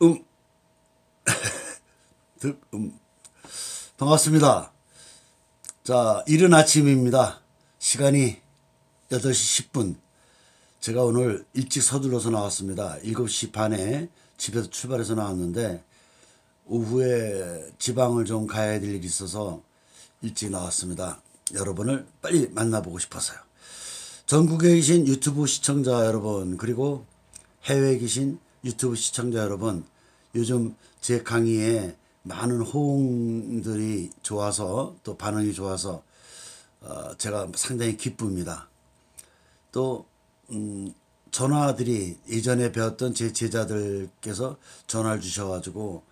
음, 반갑습니다. 자, 이른 아침입니다. 시간이 8시 10분. 제가 오늘 일찍 서둘러서 나왔습니다. 7시 반에 집에서 출발해서 나왔는데 오후에 지방을 좀 가야 될 일이 있어서 일찍 나왔습니다. 여러분을 빨리 만나보고 싶어서요. 전국에 계신 유튜브 시청자 여러분, 그리고 해외에 계신 유튜브 시청자 여러분, 요즘 제 강의에 많은 호응들이 좋아서, 또 반응이 좋아서 제가 상당히 기쁩니다. 또 전화들이 예전에 배웠던 제 제자들께서 전화를 주셔가지고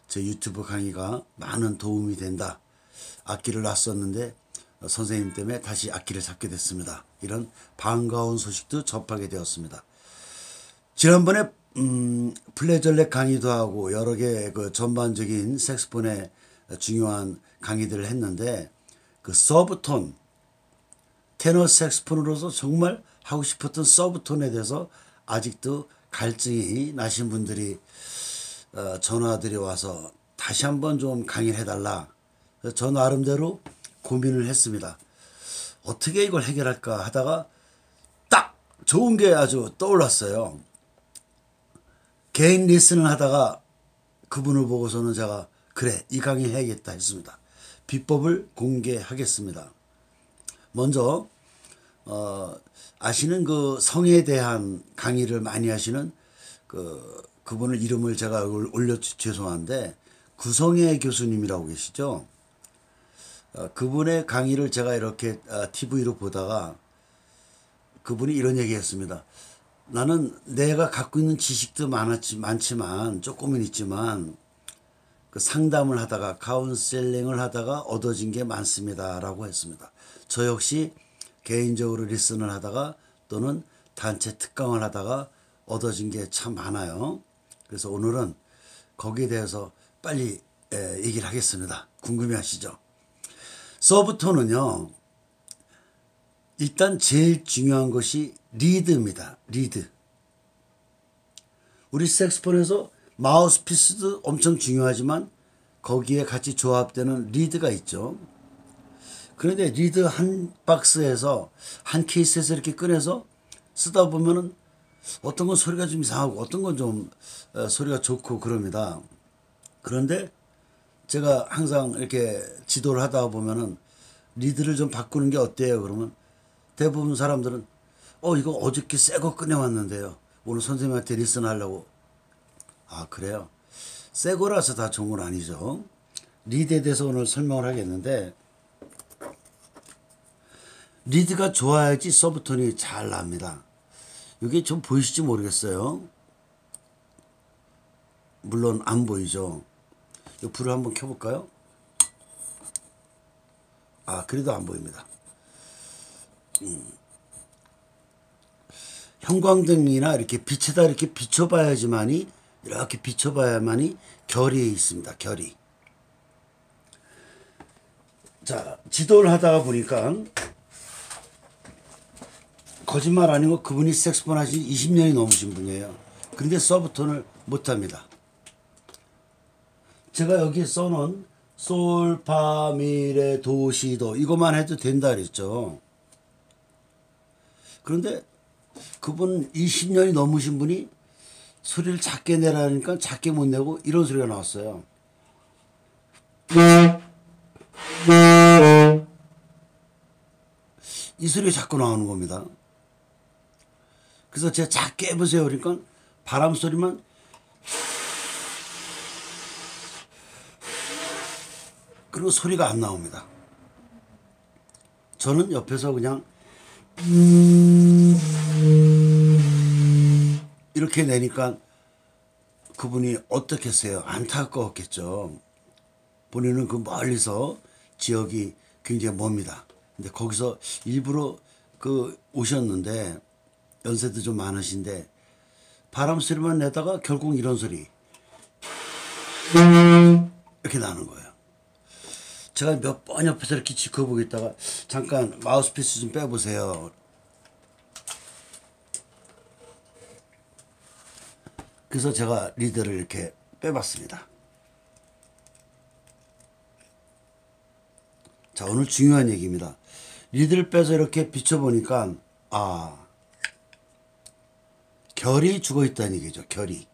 제 유튜브 강의가 많은 도움이 된다. 악기를 놨었는데 선생님 때문에 다시 악기를 잡게 됐습니다. 이런 반가운 소식도 접하게 되었습니다. 지난번에 플레절렉 강의도 하고 여러 개 그 전반적인 색스폰의 중요한 강의들을 했는데, 그 서브톤, 테너 색스폰으로서 정말 하고 싶었던 서브톤에 대해서 아직도 갈증이 나신 분들이 전화들이 와서 다시 한번 좀 강의를 해달라. 저 나름대로 고민을 했습니다. 어떻게 이걸 해결할까 하다가 딱 좋은 게 아주 떠올랐어요. 개인 리슨을 하다가 그분을 보고서는 제가 그래, 이 강의를 해야겠다 했습니다. 비법을 공개하겠습니다. 먼저 아시는 그 성에 대한 강의를 많이 하시는 그분을 이름을 제가 올려 죄송한데, 구성애 교수님이라고 계시죠. 그분의 강의를 제가 이렇게 TV로 보다가 그분이 이런 얘기했습니다. 나는 내가 갖고 있는 지식도 많지만 조금은 있지만 그 상담을 하다가 카운셀링을 하다가 얻어진 게 많습니다 라고 했습니다. 저 역시 개인적으로 리슨을 하다가 또는 단체 특강을 하다가 얻어진 게 참 많아요. 그래서 오늘은 거기에 대해서 빨리 얘기를 하겠습니다. 궁금해하시죠? 서브톤은요, 일단 제일 중요한 것이 리드입니다. 리드. 우리 색스폰에서 마우스피스도 엄청 중요하지만 거기에 같이 조합되는 리드가 있죠. 그런데 리드 한 박스에서, 한 케이스에서 이렇게 꺼내서 쓰다 보면은 어떤 건 소리가 좀 이상하고 어떤 건 좀 소리가 좋고 그럽니다. 그런데 제가 항상 이렇게 지도를 하다 보면은 리드를 좀 바꾸는 게 어때요? 그러면 대부분 사람들은 이거 어저께 새 거 꺼내왔는데요. 오늘 선생님한테 리슨 하려고. 아, 그래요? 새 거라서 다 좋은 건 아니죠. 리드에 대해서 오늘 설명을 하겠는데, 리드가 좋아야지 서브톤이 잘 납니다. 이게 좀 보이실지 모르겠어요. 물론 안 보이죠. 이 불을 한번 켜볼까요? 아, 그래도 안 보입니다. 형광등이나 이렇게 빛에다 이렇게 비춰봐야지만이, 이렇게 비춰봐야만이 결이 있습니다. 결이. 자, 지도를 하다가 보니까 거짓말 아니고 그분이 색스폰 하신 20년이 넘으신 분이에요. 그런데 서브톤을 못합니다. 제가 여기 써놓은 솔, 파, 미, 레, 도, 시, 도 이것만 해도 된다 그랬죠. 그런데 그분 20년이 넘으신 분이 소리를 작게 내라니까 작게 못 내고 이런 소리가 나왔어요. 이 소리가 자꾸 나오는 겁니다. 그래서 제가 작게 해보세요 그러니까 바람 소리만 그리고 소리가 안 나옵니다. 저는 옆에서 그냥 이렇게 내니까 그분이 어떻겠어요? 안타까웠겠죠. 본인은 그 멀리서 지역이 굉장히 멉니다. 근데 거기서 일부러 오셨는데 연세도 좀 많으신데 바람 소리만 내다가 결국 이런 소리 이렇게 나는 거예요. 제가 몇 번 옆에서 이렇게 지켜보고 있다가 잠깐 마우스피스 좀 빼보세요. 그래서 제가 리드를 이렇게 빼봤습니다. 자, 오늘 중요한 얘기입니다. 리드를 빼서 이렇게 비춰보니까 결이 죽어있다는 얘기죠. 결이.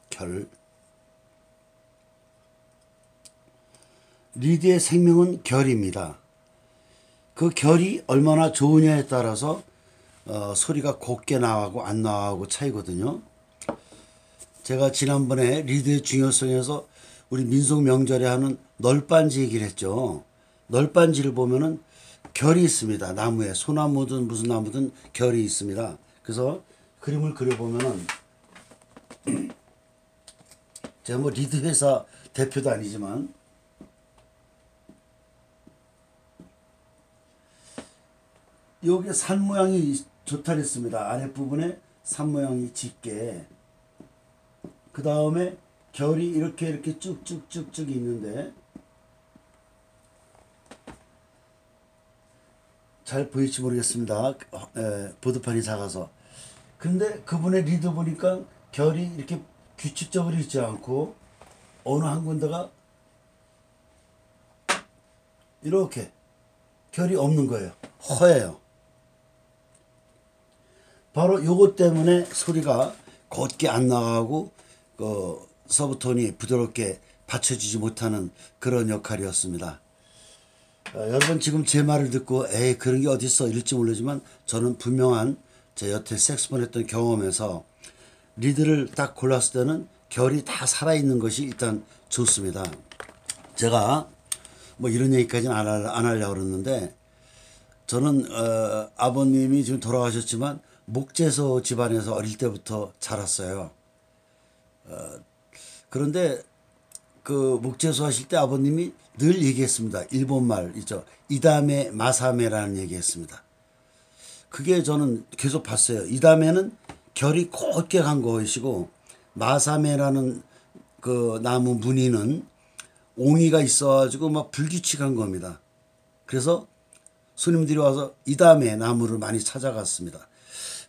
결. 리드의 생명은 결입니다. 그 결이 얼마나 좋으냐에 따라서 소리가 곱게 나가고 안 나가고 차이거든요. 제가 지난번에 리드의 중요성에서 우리 민속 명절에 하는 널빤지 얘기를 했죠. 널빤지를 보면은 결이 있습니다. 나무에 소나무든 무슨 나무든 결이 있습니다. 그래서 그림을 그려보면은 제가 뭐 리드 회사 대표도 아니지만 여기 산 모양이 좋다 그랬습니다. 아랫부분에 산 모양이 짙게, 그 다음에 결이 이렇게 쭉쭉쭉쭉 있는데 잘 보일지 모르겠습니다. 보드판이 작아서. 근데 그분의 리드 보니까 결이 이렇게 규칙적으로 있지 않고 어느 한 군데가 이렇게 결이 없는 거예요. 허예요. 바로 요것 때문에 소리가 곧게 안 나가고 서브톤이 부드럽게 받쳐지지 못하는 그런 역할이었습니다. 여러분 지금 제 말을 듣고 에이 그런 게 어딨어 이럴지 모르지만 저는 분명한 제 여태 색소폰 했던 경험에서 리드를 딱 골랐을 때는 결이 다 살아있는 것이 일단 좋습니다. 제가 뭐 이런 얘기까지는 안 하려고 그랬는데 저는 아버님이 지금 돌아가셨지만 목재소 집안에서 어릴 때부터 자랐어요. 그런데 그 목재소 하실 때 아버님이 늘 얘기했습니다. 일본말 있죠. 이다메 마사메라는 얘기했습니다. 그게 저는 계속 봤어요. 이다메는 결이 곧게 간 것이고 마사메라는 그 나무 무늬는 옹이가 있어가지고 막 불규칙한 겁니다. 그래서 손님들이 와서 이다메 나무를 많이 찾아갔습니다.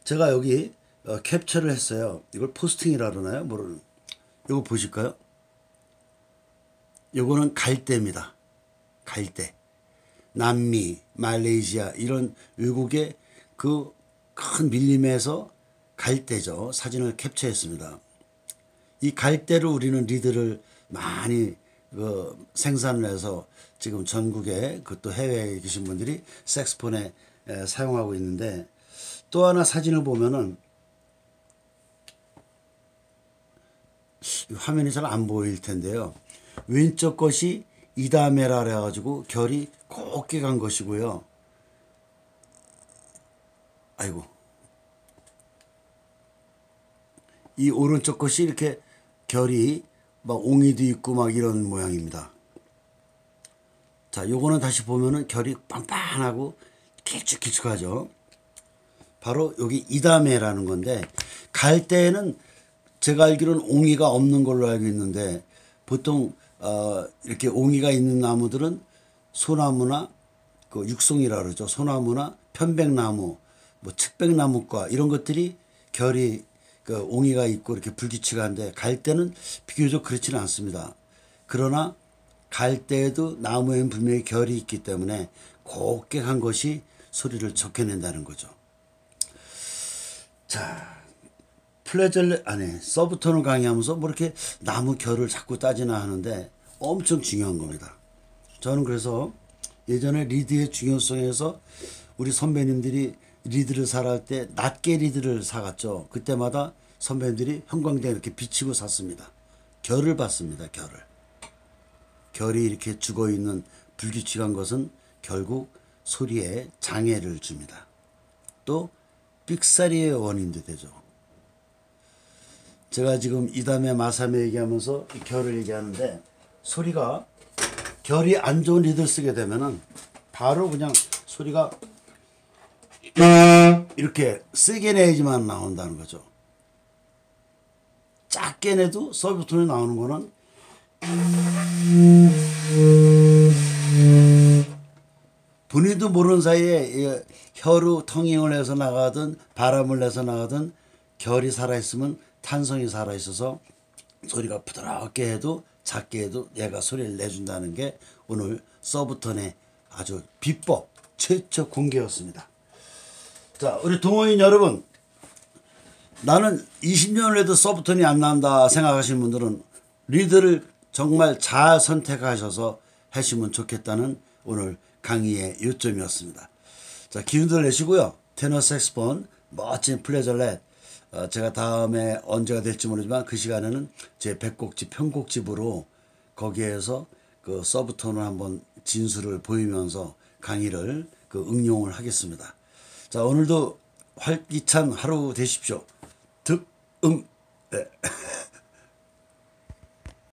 제가 여기 캡처를 했어요. 이걸 포스팅이라 그러나요? 모르는. 이거 보실까요? 요거는 갈대입니다. 갈대. 남미, 말레이시아 이런 외국의 그 큰 밀림에서 갈대죠. 사진을 캡처했습니다. 이 갈대로 우리는 리드를 많이 생산을 해서 지금 전국에 그것도 해외에 계신 분들이 색스폰에 사용하고 있는데 또 하나 사진을 보면은 화면이 잘 안 보일 텐데요. 왼쪽 것이 이다메라 그래가지고 결이 곱게 간 것이고요. 아이고. 이 오른쪽 것이 이렇게 결이 막 옹이도 있고 막 이런 모양입니다. 자, 요거는 다시 보면은 결이 빵빵하고 길쭉길쭉하죠. 바로 여기 이다메라는 건데 갈대에는 제가 알기로는 옹이가 없는 걸로 알고 있는데 보통 이렇게 옹이가 있는 나무들은 소나무나 그 육송이라 그러죠. 소나무나 편백나무, 뭐 측백나무과 이런 것들이 결이 그 옹이가 있고 이렇게 불규칙한데 갈대는 비교적 그렇지는 않습니다. 그러나 갈대에도 나무에는 분명히 결이 있기 때문에 곱게 간 것이 소리를 좋게 낸다는 거죠. 자, 서브톤을 강의하면서 뭐 이렇게 나무 결을 자꾸 따지나 하는데 엄청 중요한 겁니다. 저는 그래서 예전에 리드의 중요성에서 우리 선배님들이 리드를 사갈 때 낱개 리드를 사갔죠. 그때마다 선배님들이 형광등 이렇게 비치고 샀습니다. 결을 봤습니다. 결이 이렇게 죽어있는 불규칙한 것은 결국 소리에 장애를 줍니다. 또 삑사리의 원인도 되죠. 제가 지금 이다메 마사메 얘기하면서 이 결을 얘기하는데 소리가 결이 안 좋은 리드를 쓰게 되면은 바로 그냥 소리가 이렇게 세게 내야지만 나온다는 거죠. 작게 내도 서브톤이 나오는 거는 본인도 모르는 사이에 혀로 텅잉을 해서 나가든 바람을 내서 나가든 결이 살아있으면 탄성이 살아있어서 소리가 부드럽게 해도 작게 해도 얘가 소리를 내준다는 게 오늘 서브톤의 아주 비법 최초 공개였습니다. 자, 우리 동호인 여러분, 나는 20년을 해도 서브톤이 안 난다 생각하시는 분들은 리드를 정말 잘 선택하셔서 하시면 좋겠다는 오늘 강의의 요점이었습니다. 자, 기운들 내시고요. 테너 색스폰 멋진 플레저렛, 제가 다음에 언제가 될지 모르지만 그 시간에는 제 백곡집 편곡집으로 거기에서 그 서브톤을 한번 진수를 보이면서 강의를 그 응용을 하겠습니다. 자, 오늘도 활기찬 하루 되십시오. 득음. 네.